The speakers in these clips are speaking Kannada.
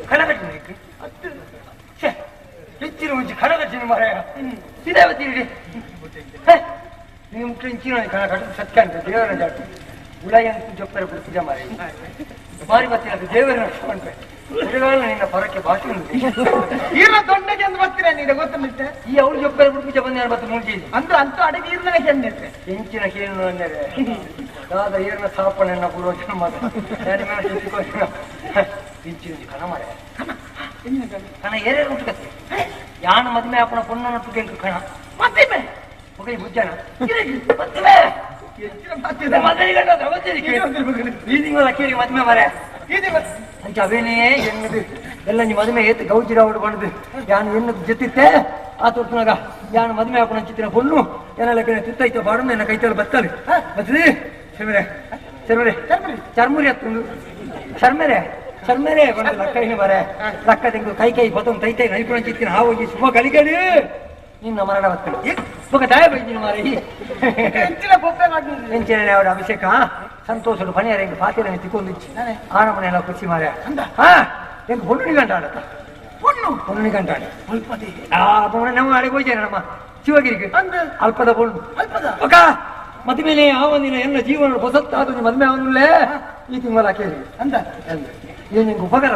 ಕಣ ಕಟ್ಟಿನ ಹೆಚ್ಚಿನ ಮುಂಚೆ ಕಣ ಕಟ್ಟಿನ ಮಾರಾಯ ಇದಾವತ್ತೀರಿ ನೀವು ಇಂಚಿನ ಕಣ ಕಟ್ಟು ಸತ್ಯ ಅಂತ ದೇವರ ಜಾತಿ ಉಳಯಂತೂ ಜೊಪ್ಪರ ಪೂಜೆ ಮಾರಿ ಮಾರಿ ಬರ್ತೀನಿ ಅದು ದೇವರ ನಡ್ಸ್ಕೊಂಡ್ರೆ ಹುಡುಗಾಲ ನಿನ್ನ ಪರಕ್ಕೆ ಭಾಷೆ ಉಂಟು ಈರ್ನ ದೊಡ್ಡಗೆ ಅಂತ ಬರ್ತೀರಾ ನೀನು ಗೊತ್ತಿರುತ್ತೆ ಈ ಅವ್ರು ಜೊಪ್ಪರ ಪೂಜೆ ಬಂದ ಯಾರು ಮತ್ತೆ ಮುಗಿಸಿ ಅಂತೂ ಅಂತೂ ಅಡಿಗೆ ಈರ್ನ ಚೆಂದಿರುತ್ತೆ ಹೆಂಚಿನ ಕೇಳು ಅಂದರೆ ದಾದ ಈರ್ನ ಸ್ಥಾಪನೆಯನ್ನ ಪೂರ್ವಜನ ಮಾತು ಇಂಚಿನ ಕಣ ಮಾರ ಕಣ ಏನೇನು ಉಂಟು ಕತ್ತೆ ಯಾನ ಮದುವೆ ಅಪ್ಪನ ಪೊನ್ನನ್ನು ತುಗೆಂಟು ಕಣ ಮತ್ತಿವೆ ಮಗೈ ಬುಜ್ಜನ ಈ ತಿಂಗಳ ಕೇಳಿ ಮದುವೆ ಮಾರ ಅಂಚ ಅವೇನೇ ಎನ್ನದು ಎಲ್ಲ ನೀ ಮದುವೆ ಏತ್ ಗೌಜಿರಾವಡು ಬಂದು ಯಾನು ಎನ್ನದು ಜೊತಿತ್ತೆ ಆ ತೋರ್ಸ್ನಾಗ ಯಾನು ಮದುವೆ ಹಾಕೋಣ ಚಿತ್ರ பொண்ணு ಏನೆಲ್ಲ ತುತ್ತೈತ ಬಾಡು ಎನ್ನ ಕೈತಲ್ಲಿ ಬತ್ತಲ್ಲಿ ಬರ್ತದೆ ಶರ್ಮರೆ ಶರ್ಮರೆ ಚರ್ಮುರಿ ಹತ್ತುಂಡು ಶರ್ಮರೆ ಶರ್ಮರೆ ಬಂದು ಲಕ್ಕ ಮಾರೆ ಲಕ್ಕ ತೆಂಗು ಕೈ ಬತ್ತೊಂದು ತೈತೈ ನೈಪುಣ ಚಿತ್ತಿನ ಹಾವಾಗಿ ಶುಭ ಕಲಿಕಡಿ ನಿನ್ನ ಮರಣ ಬರ್ತದೆ ಸುಖ ದಯ ಬೈದಿನ ಮಾರಿ ಎಂಚಿನ ಅವರ ಅಭಿಷೇಕ ಸಂತೋಷಡು ಪಣಿಯರ ಹೆಂಗೆ ಪಾತಿರ ತಿಕ್ಕೊಂಡು ಆನ ಮನೆಯಲ್ಲ ಖುಷಿ ಮಾರ ಹಾ ಹೆಂಗೆ ಹೊಣ್ಣು ಗಂಟ ಆಡತ್ತ ಹೊಣ್ಣು ಗಂಟ ಆಡ ನಾವು ಅಡಿಗೆ ಹೋಯ್ತೇನೆ ನಮ್ಮ ಶಿವಗಿರಿಗೆ ಅಲ್ಪದ பொண்ணு ಅಕ್ಕ ಮದುವೆನೇ ಆವೊಂದಿನ ಎಲ್ಲ ಜೀವನ ಹೊಸತ್ತಾದ ಮದುವೆ ಅವನಲ್ಲೇ ಈ ತಿಂಗಳ ಕೇಳಿ ಅಂತ ಏನು ನಿಂಗೆ ಉಪಕಾರ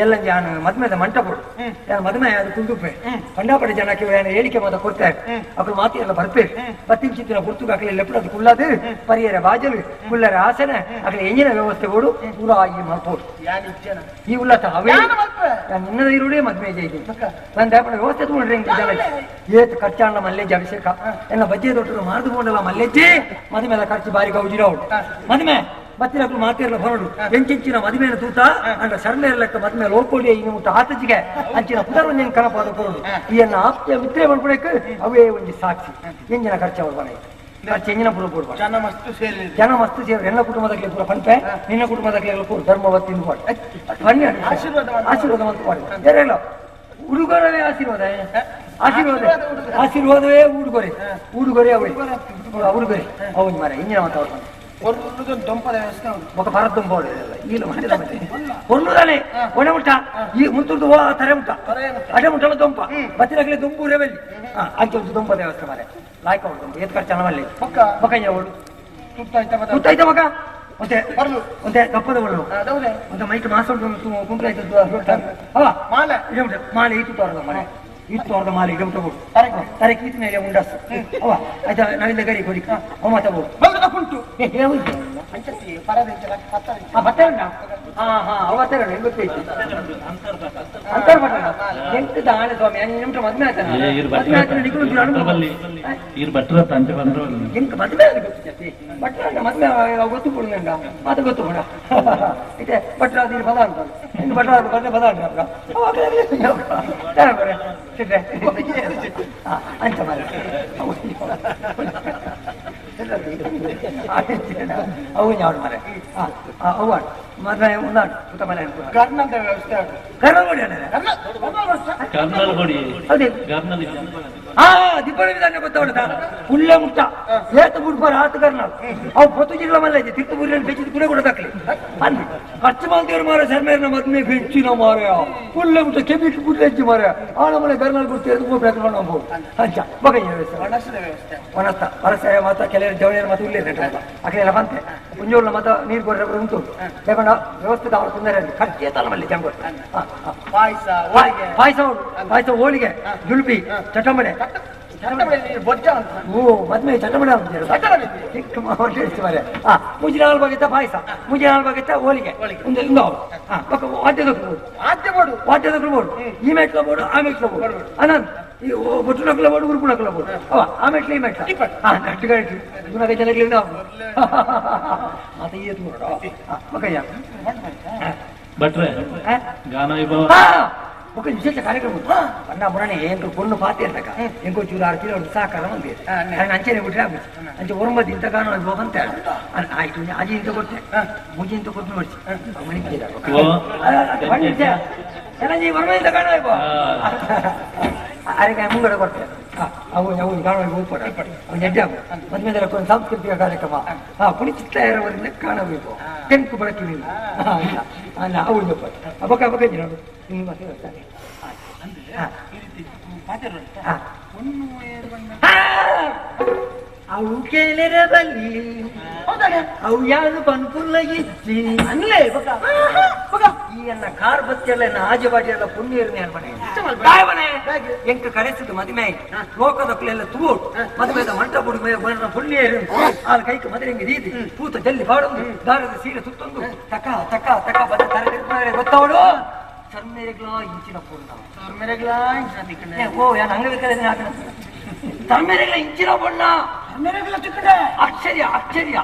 ಎಲ್ಲ ನಾನು ಮದ್ಮೆದ ಮಂಟ ಕೊಡು ನಾನು ಮದುವೆ ಅದು ಕುಂದುಪೆ ಕಂಡಾಪಡೆ ಜನಕ್ಕೆ ಹೇಳಿಕೆ ಮಾತ ಕೊಡ್ತಾರೆ ಅಕ್ಕಳು ಮಾತಿ ಎಲ್ಲ ಬರ್ಪೇರು ಬತ್ತಿನ ಚಿತ್ತಿನ ಗುರ್ತು ಅಕ್ಕಳಿ ಲೆಪ್ಪಡದು ಕುಳ್ಳದು ಪರಿಯರ ಬಾಜಲು ಕುಳ್ಳರ ಆಸನ ಅಕ್ಕಳಿ ಎಂಜಿನ ವ್ಯವಸ್ಥೆ ಕೊಡು ಪೂರ ಈ ಮಾಡ್ಬೋದು ಈ ಉಲ್ಲತ ಅವೇ ನಿನ್ನದ ಇರುడే ಮದ್ವೆ ಜೈದಿ ನನ್ನ ದೇಪನ ವ್ಯವಸ್ಥೆ ತಗೊಂಡ್ರೆ ಜನ ಏತ್ ಖರ್ಚಾಣ ಮಲ್ಲೆಜ್ಜೆ ಅಭಿಷೇಕ ಎಲ್ಲ ಬಜ್ಜೆ ದೊಡ್ಡ ಮಾರ್ದುಕೊಂಡಲ್ಲ ಮಲ್ಲೆಜ್ಜೆ ಮದುವೆದ ಖರ್ಚು ಬಾರಿ ಗೌಜಿರ ಉಂಟು ಮದುವೆ ಬತ್ತಿನಕ್ಕೂ ಮಾತಿರಲ್ಲ ಹೊರಡು ಎಂಚಿನ ಮದುವೆನ ತೂತ ಅಂಡ ಶರ್ಮೇರ ಲೆಕ್ಕ ಮದ್ಮೆ ಲೋಕೋಡಿ ಇನ್ನು ಮುಟ್ಟ ಆತಜಿಗೆ ಅಂಚಿನ ಪುನರ್ವೊಂದಿನ ಕನಪಾದ ಕೊರಡು ಈಯನ್ನ ಆಪ್ತ ಮಿತ್ರೆ ಮಾಡ್ಕೊಳಕ್ಕೆ ಅವೇ ಒಂದು ಸಾಕ್ಷಿ ಎಂಜಿನ ಖರ್ಚು ಅವ್ರು ಬನ ಖರ್ಚು ಎಂಜಿನ ಪುರ ಕೊಡ್ಬಾರ್ದು ಜನ ಮಸ್ತು ಸೇರಿ ಎಲ್ಲ ಕುಟುಂಬದಕ್ಕೆ ಪೂರ ಪಂಪೆ ನಿನ್ನ ಕುಟುಂಬದಕ್ಕೆ ಪೂರ ಧರ್ಮವತ್ತಿಂದು ಮಾಡಿ ಆಶೀರ್ವಾದ ಮತ್ತು ಮಾಡಿ ಬೇರೆಲ್ಲ ಉಡುಗೊರವೇ ಆಶೀರ್ವಾದ ಆಶೀರ್ವಾದವೇ ಉಡುಗೊರೆ ಅವೇ ಉಡುಗೊರೆ ಅವನ್ ಮಾರ ಇಂಜಿನ ಮಾತಾಡ್ತಾನೆ ఒక పరద్దం పోలేదు వీళ్ళు పొన్నుదనే కొనే ఉంటా ఈ ముందు తరే ఉంటా అడే ఉంటాలో దుంప బతిరగలే దుంపూరే వెళ్ళి అంత దుంప దేవస్థ మరి లాయక ఉంటుంది ఏది ఖర్చు అనవల్లి ఒక ఎవడు ತುತ್ತೈತೆ ಮಗ ಒಂದೇ ಕಪ್ಪದ ಒಳ್ಳು ಒಂದು ಮೈಕ್ ಮಾಸ ಕುಂಪ್ರ ಮಾಲೆ ಇತ್ತು ತೋರದ ಮನೆ ಇತ್ತು ತೋರದ ಮಾಲೆ ಇಡ ತಗೋಡು ತರೆ ಕೀತಿನ ಉಂಡಸ್ ಅವ ಆಯ್ತಾ ನಾವಿಂದ ಗರಿ ಕೊಡಿ ಅವ ತಗೋಡು ಉಂಟು ಭತ್ತ ಉಂಟಾ ಅವತ್ತರ ಗೊತ್ತೈತಿ ಅಂತರ್ಪಟ ಎಂಟು ದಾಳೆ ಸ್ವಾಮಿ ನಿಮಿಷ ಮದ್ಮೆ ಎಂಟು ಮದ್ಮೆ ಗೊತ್ತೈತಿ ಭಟ್ರ ಮದ್ಮೆ ಗೊತ್ತು ಕೊಡುಂಗ ಮಾತು ಗೊತ್ತು ಕೊಡ ಇದೆ ಭಟ್ರ ಅದಿರು ಪದ ಅಂತ ಇನ್ನು ಭಟ್ರ ಬಂದ್ರೆ ಪದ ಅಂತ ಅಂತ ಮಾರ ಅವು ಯಾವ್ದು ಮಾರೆ ಅವು ಮದ್ವೆ ಉಂದಾಡು ಸುತ್ತ ಮನೆ ಕರ್ನಲ್ದ ವ್ಯವಸ್ಥೆ ದೀಪಾವಳಿ ವಿಧಾನ ಗೊತ್ತಾವಡ ಉಳ್ಳೆ ಮುಟ್ಟ ಏತ ಬಿಡ್ಬಾರ ಆತ ಕರ್ನಾಲ್ ಅವು ಪೊತ್ತು ಜಿಲ್ಲೆ ಮಲ್ಲ ಇದೆ ತಿರ್ತು ಬುರಿ ಬೆಚ್ಚಿದ ಕೂಡ ಕೊಡದಾಕ್ಲಿ ಅಂದು ಖರ್ಚು ಮಾಡ್ತೀವ್ರು ಮಾರ ಸರ್ಮೇರನ ಮದ್ಮೆ ಬೆಚ್ಚಿನ ಮಾರ ಉಳ್ಳೆ ಮುಟ್ಟ ಕೆಮಿಟ್ ಬಿಟ್ಟು ಹೆಚ್ಚು ಮಾರ ಆ ನಮ್ಮನೆ ಕರ್ನಾಲ್ ಗೊತ್ತಿರೋದು ಬೇಕಂಡು ಹೋಗ್ಬೋದು ಅಂಚ ಬಗೆ ವ್ಯವಸ್ಥೆ ಒಣಸ್ತ ವರಸ ಮಾತ ಕೆಲವರು ಜವಳಿಯರ ಮಾತು ಉಳ್ಳೇ ಅಕಲೆಲ್ಲ ಬಂತೆ ಕುಂಜೋಳ ಮತ ನೀರು ಕೊಡ್ರೆ ಉಂಟು ಬೇಕಂಡ ವ್ಯವಸ್ಥೆ ಅವ್ರು ತೊಂದರೆ ಖರ್ಚೆ ತಲಮಲ್ಲಿ ಜಂಗೋ ಪಾಯಸ ಹೋಳಿಗೆ ಜುಲ್ಪಿ ಚಟಂಬಡೆ ಮದ್ಮೆ ಚಟಂಬಡೆ ಮುಜಿನ ಹಾಲ್ಬಾಗಿತ್ತ ಪಾಯಸ ಮುಜಿನ ಹಾಲ್ಬಾಗಿತ್ತ ಹೋಳಿಗೆ ವಾದ್ಯದ ಬೋಡು ಈ ಮೆಟ್ಲ ಬೋಡು ಆ ಮೆಟ್ಲ ಬೋಡು ಅನಂತ ಬೊಟ್ಟು ನಕಲ ಬೋಡು ಉರುಪು ನಕಲ ಬೋಡು ಆ ಮೆಟ್ಲ ಈ ಮೆಟ್ಲ ಗಟ್ಟಿ ಗಟ್ಟಿ ಗುಣಕ ಜನಗಳಿಗೆ ನಾವು ಮಾತ ಈ ಮಗಯ್ಯ ಭಟ್ರೆ ಗಾನ ఒక విశేష కార్యక్రమం అన్న బురని ఎంకు పొన్ను పాతే అంతక ఇంకో చూరు 6 కిలో సాకారం ఉంది ఆయన అంచెనే ಬಿಟ್ರೆ ಅಂಚೆ ಒರಂಬದ ಇಂತಗಾನು ಅದು ಹೋಗಂತ ಆಯ್ತು ಅಜಿ ಇಂತ ಕೊಟ್ಟೆ ಮುಜಿ ಇಂತ ಕೊಟ್ಟು ನೋಡಿ ಮಣಿಕೆ ಎಲ್ಲ ಜೀ ವರ್ಮ ಇಂತಗಾನು ಆಯ್ತು ಅರೆಗೆ ಮುಂಗಡೆ ಕೊಟ್ಟೆ ಅವು ಕಾಣುವ ಹೋಗ್ಬೇಡ ಅವನು ಎಡ್ಡೆ ಮದುವೆ ಒಂದು ಸಾಂಸ್ಕೃತಿಕ ಕಾರ್ಯಕ್ರಮ ಪುಳಿಚಿತ್ತ ಎರವರಿಂದ ಕಾಣಬೇಕು ಕೆಂಪು ಬಳಕೆ ನೀವು ಅಲ್ಲ ಅವಳು ಬಕ ಬಗ್ಗಜ್ಜಿ ನೋಡು ನಿಮ್ಮ ಮತ್ತೆ ಬರ್ತಾನೆ ಅವು ಕೇಳಿರ ಬಲ್ಲಿ ಅವು ಯಾರು ಪನ್ಪುಲ್ಲ ಇಚ್ಚಿ ಅಲ್ಲೇ ಈ ಅನ್ನ ಕಾರ್ ಬತ್ತೆಲ್ಲ ಆಜು ಬಾಜು ಎಲ್ಲ ಪುಣ್ಯರ್ನಿ ಅನ್ಮನೆ ಎಂಕ ಕರೆಸಿದ್ದು ಮದುವೆ ಲೋಕದ ಕುಲೆಲ್ಲ ತೂಡು ಮದುವೆದ ಮಂಟ ಬುಡಿ ಪುಣ್ಯರು ಆ ಕೈಕ ಮದುವೆಂಗೆ ರೀತಿ ಪೂತ ಜಲ್ಲಿ ಬಾಡೊಂದು ದಾರದ ಸೀರೆ ಸುತ್ತೊಂದು ತಕ ತಕ ತಕ ಬದ ತರಗತಿ ಗೊತ್ತವಳು ಸರ್ಮೇರೆಗ್ಲ ಇಂಚಿನ ಪೂರ್ಣ ಓ ಯಾನು ಅಂಗವಿಕಲ ತಮ್ಮೆರೆಗ್ಲ ಇಂಚಿನ ಬಣ್ಣ ಆಶ್ಚರ್ಯ ಆಶ್ಚರ್ಯ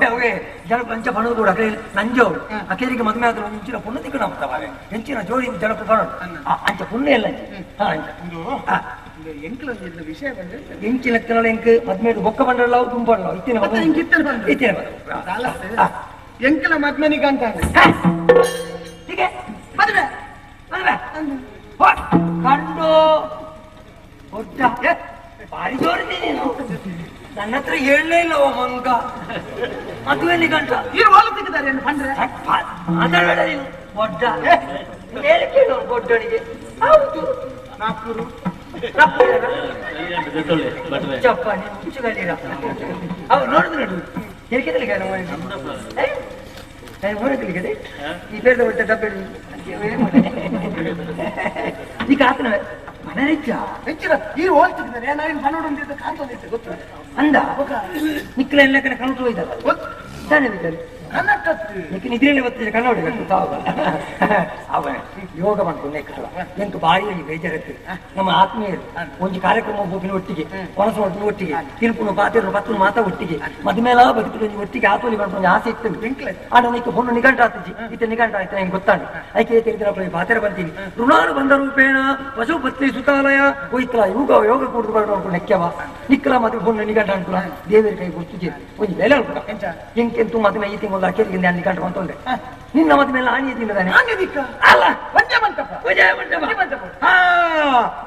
ಅವೇ ಜನ ಪಂಚ ಬಣ್ಣದೋಡು ಅಕಡೆ ನಂಜೋಡು ಅಕೇರಿಗೆ ಮದುವೆ ಆದ್ರೆ ಒಂದು ಇಂಚಿನ ಪುಣ್ಯ ತಿಕ್ಕ ನಮ್ತವಾರೆ ಹೆಂಚಿನ ಜೋಡಿ ಜನ ಕಾಣೋದು ಅಂಚ ಪುಣ್ಯ ಎಲ್ಲ ವಿಷಯ ಎಂಚಿನ ಎಂಕ್ ಮದ್ಮೇಲೆ ಬೊಕ್ಕ ಬಂಡಲ್ಲ ತುಂಬಲ್ಲ ಇತ್ತಿನ ಎಂಕಲ ಮದ್ಮನಿಗೆ ಅಂತ ಹೀಗೆ ಮದುವೆ ಮದುವೆ ಕಂಡು ಭಾರಿ ಜೋರಿದೆ ನೀನು ನನ್ನ ಹತ್ರ ಹೇಳಲೇ ಇಲ್ಲವ ಮಂಗ ಮದುವೆಯಲ್ಲಿ ಗಂಟ ಇರು ಹಾಲು ತೆಗಿದ್ದಾರೆ ಬಂದ್ರೆ ಮಾತಾಡಬೇಡ ನೀನು ದೊಡ್ಡ ಹೇಳಿಕೆ ದೊಡ್ಡನಿಗೆ ಹೌದು ನಾಲ್ಕೂರು ಚಪ್ಪ ನೀನು ಹುಚ್ಚುಗಳಿರ ಅವ್ರು ನೋಡುದು ನೋಡು ಹೇಳಿಕೆ ಮೂರಕ್ಕೆ ಈ ಬೇಡ ಹೊಟ್ಟೆ ಡಬ್ಬೆ ಈಗ ಆತನ ಮನೆ ಹೆಚ್ಚಿನ ಈ ಹೋಲ್ತಿದ್ದಾರೆ ನಾವೇನು ಮನೋಡೊಂದಿದ್ದ ಕಾಣ್ತೊಂದಿದ್ದೆ ಗೊತ್ತು ಅಂದ ನಿಕ್ಕಲ ಎಲ್ಲ ಕಡೆ ಕಣ್ತು ಹೋಯ್ತಲ್ಲ ತಾನೇ ಬಿಟ್ಟಲ್ಲಿ ನಿದ್ರೆಯಲ್ಲಿ ಬರ್ತಿದ್ರೆ ಕಣ್ಣ ಹೊಡಿಬೇಕು ಅವನ ಯೋಗ ಮಾಡ್ಕೊಂಡು ಎಂಟು ಬಾಯಿಯಲ್ಲಿ ಬೇಜಾರತ್ತೆ ನಮ್ಮ ಆತ್ಮೀಯರು ಒಂದು ಕಾರ್ಯಕ್ರಮ ಹೋಗಿನ ಒಟ್ಟಿಗೆ ಕೊನಸ ಒಟ್ಟಿನ ಒಟ್ಟಿಗೆ ತಿರುಪುನು ಪಾತಿರು ಪತ್ತು ಮಾತಾ ಒಟ್ಟಿಗೆ ಮದುಮೇಲ ಬದುಕು ಒಟ್ಟಿಗೆ ಆತೋಲಿ ಮಾಡ್ಕೊಂಡು ಆಸೆ ಇತ್ತು ಆಡನಿಕ್ಕೆ ಫೋನ್ ನಿಗಂಟ ಆತಿಜಿ ಇತ್ತ ನಿಗಂಟ ಆಯ್ತು ನಂಗೆ ಗೊತ್ತಾಂಡು ಐಕೆ ತಿರುಗಿನ ಪಾತ್ರ ಬಂತೀವಿ ಋಣಾನು ಬಂದ ರೂಪೇಣ ಪಶುಪತ್ನಿ ಸುತಾಲಯ ಹೋಯ್ತಲ್ಲ ಯೋಗ ಯೋಗ ಕೂಡಿದು ಮಾಡ್ಕೊಂಡು ನೆಕ್ಕವ ನಿಕ್ಕಲ ಮದುವೆ ಫೋನ್ ನಿಗಂಟ ಅನ್ಕುಲ ದೇವರ ಕೈ ಗುರ್ತಿಗೆ ಒಂದು ಬೆಲೆ ಅನ್ಕುಲ ಎಂಕೆಂತೂ ಮದುವೆ ಈ ತಿಂಗಳು ಅಕ್ಕೇರಿಗೆ ಅಲ್ಲಿ ಕಂಡು ಬಂತೊಂಡೆ ನಿನ್ನ ಮದುವೆ ಆನೆ ತಿನ್ನದಾನೆ ಅಲ್ಲ ವಿಜಯ ಮಂಟಪ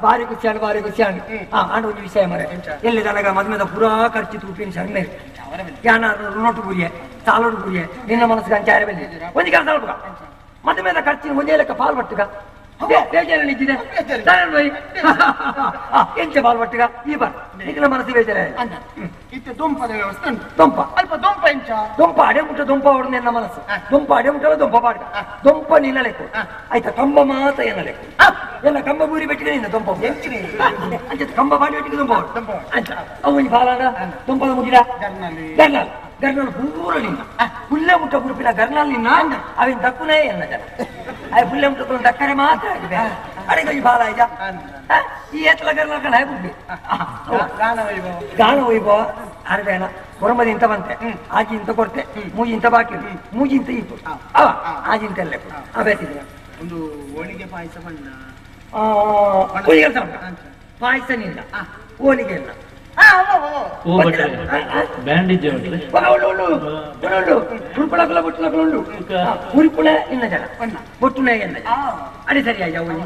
ಭಾರಿ ಖುಷಿಯಾನು ಭಾರಿ ಖುಷಿಯಾನು ಆಂಡ ಒಂದು ವಿಷಯ ಮರೆ ಎಲ್ಲಿ ನನಗ ಮದುವೆದ ಪೂರಾ ಖರ್ಚು ತೂಪಿನ ಶರ್ಮೆ ಯಾರು ನೋಟು ಗುರಿಯೆ ಸಾಲೋಡು ಗುರಿಯೆ ನಿನ್ನ ಮನಸ್ಸಿಗೆ ಅಂಚಾರ ಬೆಲ್ಲಿ ಒಂದು ಕೆಲಸ ಹೇಳ್ಬೇಕ ಮದುವೆದ ಖರ್ಚಿನ ಒಂದೇ ಲೆಕ್ಕ ಪಾಲ್ ಬಟ್ಟುಗ ಬೇಜಾರಲ್ಲಿದ್ದಿದೆ ಎಂಚ ಪಾಲ್ ಬಟ್ಟುಗ ಈ ಬರ್ ನಿನ್ನ ಮನಸ್ಸು ಬೇಜಾರ ಇತ್ತು ದೊಂಪದ ವ್ಯವಸ್ಥೆ ಉಂಟು ದೊಂಪ ಅಲ್ಪ ದೊಂಪ ಇಂಚ ದೊಂಪ ಅಡೆ ಮುಟ್ಟ ದೊಂಪ ಹೊಡೆದು ನಿನ್ನ ಮನಸ್ಸು ದೊಂಪ ಅಡೆ ಮುಟ್ಟಲ್ಲ ದೊಂಪ ಪಾಡ್ಕ ದೊಂಪ ನಿನ್ನ ಲೆಕ್ಕು ಆಯ್ತಾ ಕಂಬ ಮಾತ ಏನ ಲೆಕ್ಕು ಎಲ್ಲ ಕಂಬ ಬೂರಿ ಬೆಟ್ಟಿಗೆ ನಿನ್ನ ದೊಂಪ ಅಂಚ ಕಂಬ ಬಾಡಿ ಬೆಟ್ಟಿಗೆ ದೊಂಪ ಅಂಚ ಅವನಿ ಬಾಲಾಡ ದೊಂಪದ ಮುಗಿಡ ಗರ್ನಾಲ್ ಗರ್ನಾಲ್ ಪೂರ ನಿನ್ನ ಪುಲ್ಲೆ ಮುಟ್ಟ ಗುರುಪಿನ ಗರ್ನಾಲ್ ನಿನ್ನ ಅವಿನ ದಕ್ಕುನೇ ಎನ್ನ ಜನ ಅಯ್ಯ ಪುಲ್ಲೆ ಮುಟ್ಟ ದಕ್ಕರೆ ಮಾತ್ರ ಆಗಿದೆ ಅಡೆಗೈ ಬಾಲ ಆಯ್ತ ಈ ಏತಲ ಗರ್ನಾಲ್ ಕಡೆ ಹಾಕ್ಬಿಡ್ಲಿ ಗಾನ ವೈಭವ ಅರ್ವೇನ ಹೊರಮದಿ ಇಂತ ಬಂತೆ ಆಜಿ ಇಂತ ಕೊಡ್ತೆ ಮೂಜಿ ಇಂತ ಬಾಕಿ ಮೂಜಿ ಇಂತ ಇತ್ತು ಅವ ಆಜಿ ಇಂತ ಎಲ್ಲ ಬೇತಿದ್ರೆ ಒಂದು ಹೋಳಿಗೆ ಪಾಯಸ ಬಣ್ಣ ಪಾಯಸ ನಿಲ್ಲ ಹೋಳಿಗೆ ಇಲ್ಲ ಉರುಪುಳ ಇನ್ನ ಜನ ಬೊಟ್ಟುನ ಎನ್ನ ಅದೇ ಸರಿ ಆಯ್ತು ಅವನಿ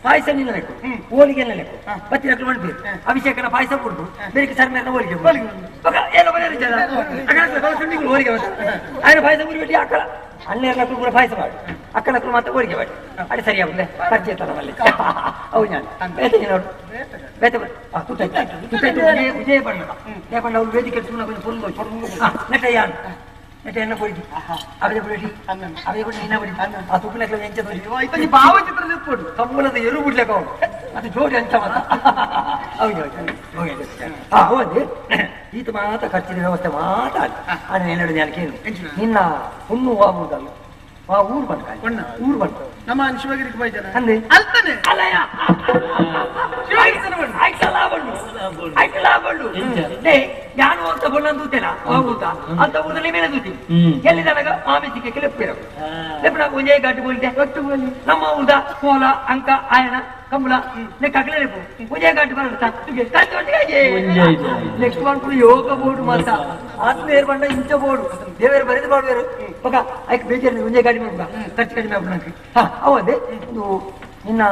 ಪಾಯಸ ನಿನ್ನ ಲೆಕ್ಕು ಹೋಳಿಗೆ ಎಲ್ಲ ಲೆಕ್ಕು ಬತ್ತಿ ನಕಲು ಮಾಡ್ಬೇಕು ಅಭಿಷೇಕನ ಪಾಯಸ ಕೊಡ್ದು ಬೇರೆ ಸರ್ಮೇನ ಹೋಳಿಗೆ ಎಲ್ಲ ಸುಂಡಿಗಳು ಹೋಳಿಗೆ ఆయన ಪಾಯಸ ಗುರಿ ಬಿಟ್ಟು ಅಕ್ಕಳ ಅಣ್ಣೆರ ನಕಲು ಕೂಡ ಪಾಯಸ ಮಾಡಿ ಅಕ್ಕ ನಕಲು ಮಾತ್ರ ಹೋಳಿಗೆ ಮಾಡಿ ಅದೇ ಸರಿ ಆಗುದೇ ಖರ್ಚು ಇರ್ತಾನ ಮಲ್ಲಿ ಹೌದು ನಾನು ಬೇತೆ ನೋಡು ಬೇತೆ ವಿಜಯ ಬಣ್ಣ ಯಾಕಂದ್ರೆ ಅವ್ರು ವೇದಿಕೆ ನೆಟ್ಟ ಯಾರು ನೆಟ್ಟ ಎಣ್ಣ ಕೊಡಿ ಅವೇ ಬಿಡಿ ಅವೇ ಬಿಡಿ ನಿನ್ನ ಬಿಡಿ ಆ ತುಪ್ಪಿನ ಎಂಚ ಭಾವಚಿತ್ರ ಕೊಡು ಕಂಬಳದ ಎರು ಬಿಡ್ಲಿಕ್ಕೆ ಅವನು ಅದು ಜೋಡಿ ಅಂಚ ಮಾತ ಹೌದು ಈತ ಮಾತ್ರ ಖರ್ಚಿನ ವ್ಯವಸ್ಥೆ ಮಾತಾಡಿ ಅಣ್ಣ ಏನಾಡು ಕೇಳು ನಿನ್ನ ಹುಣ್ಣು ಆಗುವುದಲ್ಲ ಆ ಊರು ಬಂದ ಊರು ಬಂತು ನಮ್ಮ ಶಿವಗಿರಿಗೆ ಬೈತಾನೆ ಅಂದೆ ಅಲ್ತಾನೆ ಅಲ್ಲಯ್ಯ ನಾನು ಅಂತ ಬಣ್ಣ ದೂತೇನ ಹೋಗುತ್ತಾ ಅಂತ ಊರಲ್ಲಿ ಮೇಲೆ ದೂತೀನಿ ಎಲ್ಲಿದನಾಗ ಮಾಮಿಸಿಕೆ ಲೆಪ್ಪಿರವು ಲೆಪ್ಪಿನಾಗ ಒಂದೇ ಗಾಡಿ ಬೋಲಿದೆ ನಮ್ಮ ಊದ ಕೋಲ ಅಂಕ ಆಯನ ಕಂಬಳ ಲೆಕ್ಕಲೆ ಲೆಪ್ಪು ಒಂದೇ ಗಾಡಿ ಬರಲ್ಲ ನೆಕ್ಸ್ಟ್ ಮಾಡ್ಕೊಂಡು ಯೋಗ ಬೋರ್ಡು ಮಾತ ಆತ್ಮೇರ್ ಬಂಡ ಇಂಚ ಬೋರ್ಡು ದೇವರು ಬರೆದು ಮಾಡುವರು ಮಗ ಆಯ್ಕೆ ಬೇಜಾರು ಒಂದೇ ಗಾಡಿ ಮಾಡ್ಬೇಕ ಖರ್ಚು ಕಡಿಮೆ ಆಗ್ಬಿಡ ಹೌದೇ ಒಂದು ನಿನ್ನ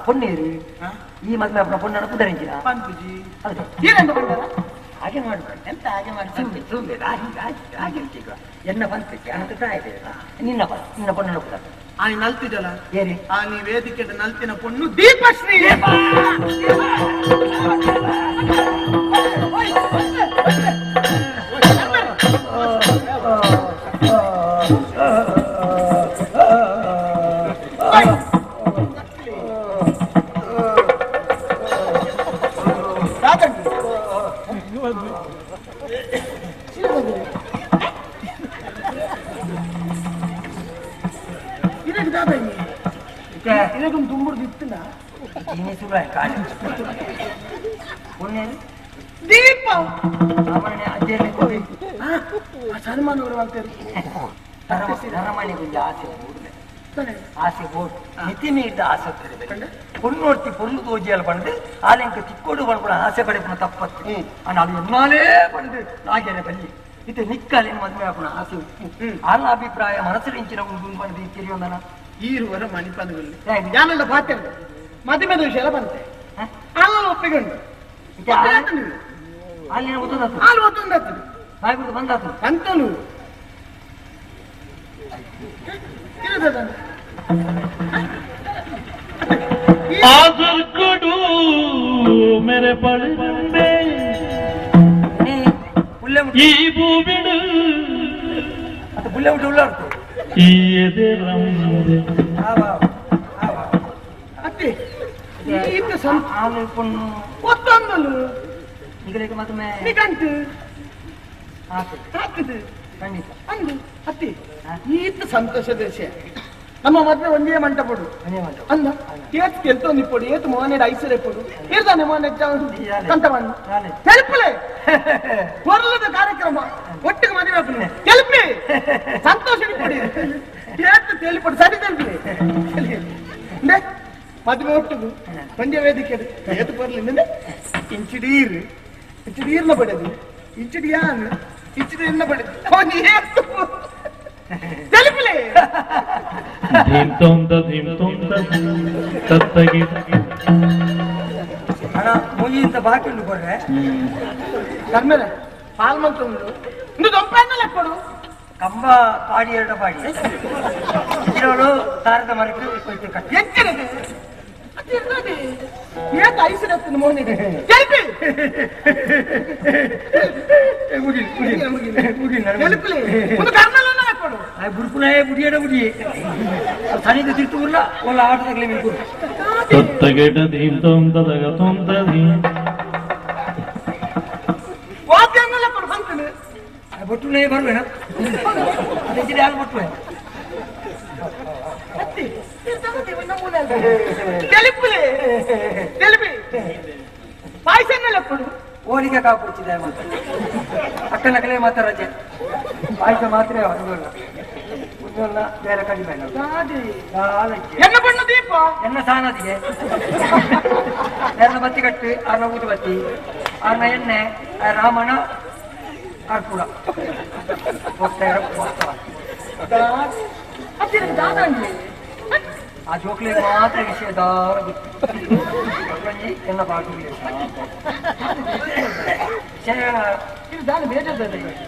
ಪೊನ್ನೇರು ಈ ಮದುವೆ ಅಪ್ಪನ ಪೊಣ್ಣನ್ನು ಪುಡರಿಂಚಿನ ಪಂತುಜಿ ಅದೇ ಏನಂತ ಬಂದಾರ ಹಾಗೆ ಮಾಡ್ಬೇಡ ಎಂತ ಹಾಗೆ ಮಾಡಿ ಸುಮ್ಮನೆ ಸುಮ್ಮನೆ ಹಾಗೆ ಎನ್ನ ಬಂತಕ್ಕೆ ಅಂತ ತಾಯಿದೆ ನಿನ್ನ ಪೊಣ್ಣನ್ನು ಪುಡ ಆನಿ ನಲ್ತಿದಲ್ಲ ಏರಿ ಆನಿ ವೇದಿಕೆದ ನಲ್ತಿನ ಪೊಣ್ಣು ದೀಪಶ್ರೀ ಇದಕ್ಕೊಂದು ತುಂಬುದು ಇತ್ತಿನ ದೀಪ ಅಜ್ಜಲ್ಲಿ ಹೋಗಿ ಸನ್ಮಾನ ಅವರು ಅಂತಾರೆ ನರಮಣಿ ಗುಂಜಿ ಆಸೆ ಮೂಡಿದೆ ಆಸೆ ಬೋಡು ಮಿತಿ ಮೀರಿದ ಆಸೆ பொண்ணோர்த்தி பொருள் தோஜியால் பண்ணது ஆள் எனக்கு திக்கோடு பண்ண ஆசை படைப்பன தப்பத்து ஆனா அது என்னாலே பண்ணது நாகேர பள்ளி இது நிக்காலின் மதுமை ஆப்பன ஆசை உಪ್ಪು ಆಳ ಅಭಿಪ್ರಾಯ ಮನಸ್ಸರಿಂಚಿನ ಉಂಟು ಬಂದು ತಿಳಿಯೋದನ ಈರುವರ ಮಣಿಪದಗಳಲ್ಲಿ ನಾನೆಲ್ಲ ಪಾತ್ರೆ ಮದುವೆದ ವಿಷಯ ಎಲ್ಲ ಬಂತೆ ಹಾಲು ಒಪ್ಪಿಕೊಂಡು ಅಲ್ಲಿ ಗೊತ್ತದಾತು ಹಾಲು ಒತ್ತೊಂದಾತು ಬಾಯಿ ಬಿಟ್ಟು ಬಂದಾತು ಅಂತನು आदर करो मेरे पड़े ಈ ಭೂಮಿಡು ಅದು ಬುಲ್ಲೆ ಬಿಟ್ಟು ಉಳ್ಳಾಡ್ತು ಈ ಎದೆ ರಮ್ದೆ ಅತ್ತೆ ಇನ್ನು ಹಾಲು ಪೊಣ್ಣು ಒತ್ತೊಂದಲು ಈಗಲೇ ಮದುವೆ ನಿಕಂತು ಆಸೆ ಹಾಕಿದು ಖಂಡಿತ ಅಂದು ಅತ್ತೆ ಈತ ಸಂತೋಷದ ವಿಷಯ ನಮ್ಮ ಮದುವೆ ಒಂದೇ ಮಂಟಪಡು ಅಂದ ಏತ್ ಕೆಲ್ತೋ ನಿಪ್ಪಡು ಏತ್ ಮೋನೆಡ್ ಐಸರೆ ಪಡು ಇರ್ದಾನೆ ಮೋನೆ ಕಂತವನ್ನು ತೆಲುಪಲೆ ಹೊರಲದ ಕಾರ್ಯಕ್ರಮ ಒಟ್ಟಿಗೆ ಮದುವೆ ಹಾಕುನೆ ತೆಲುಪಿ ಸಂತೋಷ ನಿಪ್ಪಡಿ ಏತ್ ತೆಲುಪಡು ಸರಿ ತೆಲುಪಿ ಮದುವೆ ಒಟ್ಟಿಗೂ ಪಂದ್ಯ ವೇದಿಕೆ ಏತ್ ಬರ್ಲಿ ಇಂಚಿಡೀರ್ನ ಪಡೆದು ಇಂಚಿಡಿಯಾನ್ ಇಂಚಿಡಿಯನ್ನ ಪಡೆದು ತೆಲುಪಲೆ ಧೀಮ್ ತೊಂದ ತತ್ತಗಿ ಹಣ ಮುಗಿಯಿಂದ ಬಾಕಿ ಕೊಡ್ರೆ ಕರ್ಮೇಲೆ ಹಾಲ್ ಮಂತಂದು ಇನ್ನು ದೊಂಪೆನ್ನಲ್ಲ ಕೊಡು ಕಂಬ ಪಾಡಿ ಎರಡ ಪಾಡಿ ಇರೋಳು ತಾರದ ಮರಕ್ಕೆ ಕೊಯ್ತು ಕಟ್ಟಿ ಎಚ್ಚರಿಕೆ ಏಕ ಐಸಿರತ್ತಿನ ಮೋನಿಗೆ ತೆಲುಪಿ ತೆಲುಪಲೆ ಒಂದು ಕರ್ಮೇಲನ್ನ ಕೊಡು ಬುಡ್ಪುನೇ ಬುಡಿಯಡ ಬುಡಿ ಸನಿದ ತಿರ್ತು ಉರ್ಲ ಒಲ್ಲ ಆಟದಾಗಲೇ ಬೇಕು ತತ್ತಗೆಡ ಧೀಮ್ ತೊಂದಗ ತೊಂದದಿ ವಾದ್ಯನ್ನೆಲ್ಲ ಕೊಡು ಬಂತನೆ ಬೊಟ್ಟುನೇ ಬರ್ಬೇನ ಅದಕ್ಕೆ ಯಾರು ಬೊಟ್ಟುವೆ ಅತ್ತಿ ತೆಲುಪಲೆ ತೆಲುಪಿ ಪಾಯಸನ್ನೆಲ್ಲ ಕೊಡು ಓಲಿಗೆ ಕಾಪುಚ್ಚಿದೆ ಮಾತ್ರ ಅಕ್ಕನಕಲೇ ಮಾತ್ರ ರಜೆ ಪಾಯಸ ಮಾತ್ರ ಒಂದಲ್ಲ ಬೇರೆ ಕಡಿಮೆ ಎನ್ನ ಬಣ್ಣ ದೀಪ ಎನ್ನ ಸಾನದಿಗೆ ಎನ್ನ ಬತ್ತಿ ಕಟ್ಟು ಆರ್ನ ಊದು ಬತ್ತಿ ಆರ್ನ ಎಣ್ಣೆ ರಾಮಣ ಆರ್ಪುಡ ಆ ಜೋಕ್ಲಿ ಮಾತ್ರ ವಿಷಯದಾರ ಎನ್ನ ಪಾಠ ವಿಷಯ ಇದು ಬೇಜಾರ